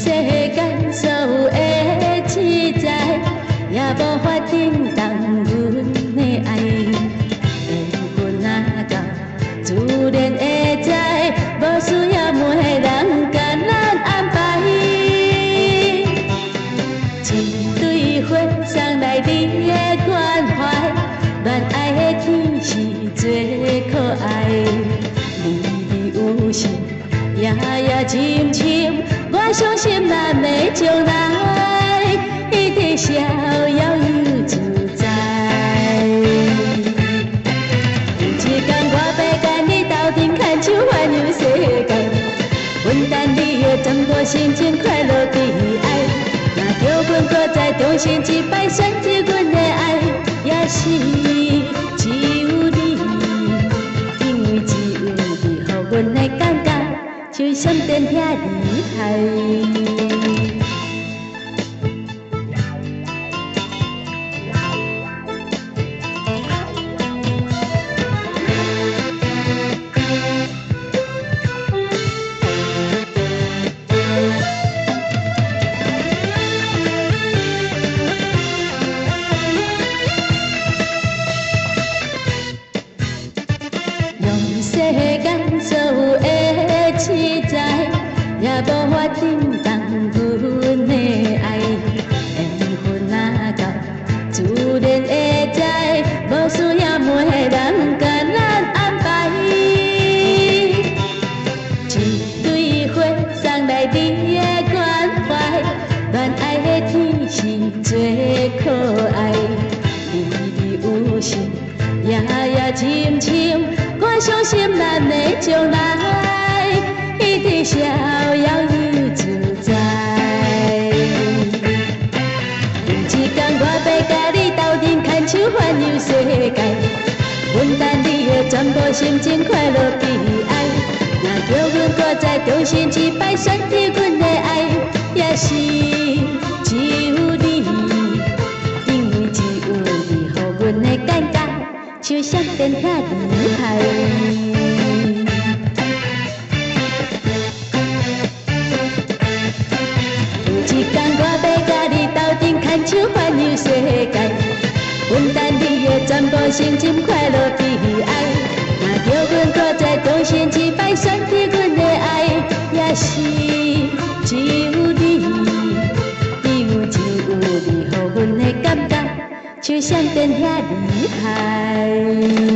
间所有的自在，也无法震动阮的爱。缘分若到，自然会知，无需要每个人甲咱安排。一对花送来你的关怀，恋爱的天是最可爱。离离有时，夜夜深深，我相信咱的将来一定逍遥又自在。有一天我要甲你斗阵牵手环游世界，阮等你的全部心情快乐悲哀。若叫阮搁再重新一摆选择阮的爱，也是只有你，因为只有你，予阮的感觉就闪电遐厉害。世间所有的自在，也无法震动阮的爱。缘分若到，自然会知，无需要每个人甲咱安排。一对花送来你的关怀，恋爱的天是最可爱。离离有时，夜夜深深。我相信咱的将来一定逍遥又自在。有一天我要甲你斗阵牵手环游世界，阮等你的全部心情快乐悲哀。若叫阮搁再重新一摆选择阮的爱，也是只有你，因为只有你，予阮的感觉像闪电遐厉害。有一天我要甲你斗阵牵手环游世界，阮等你的全部心情快乐悲哀。若叫阮搁再重新一摆选择阮的爱，也是只有你，因为只有你，予阮的感觉像闪电遐厉害。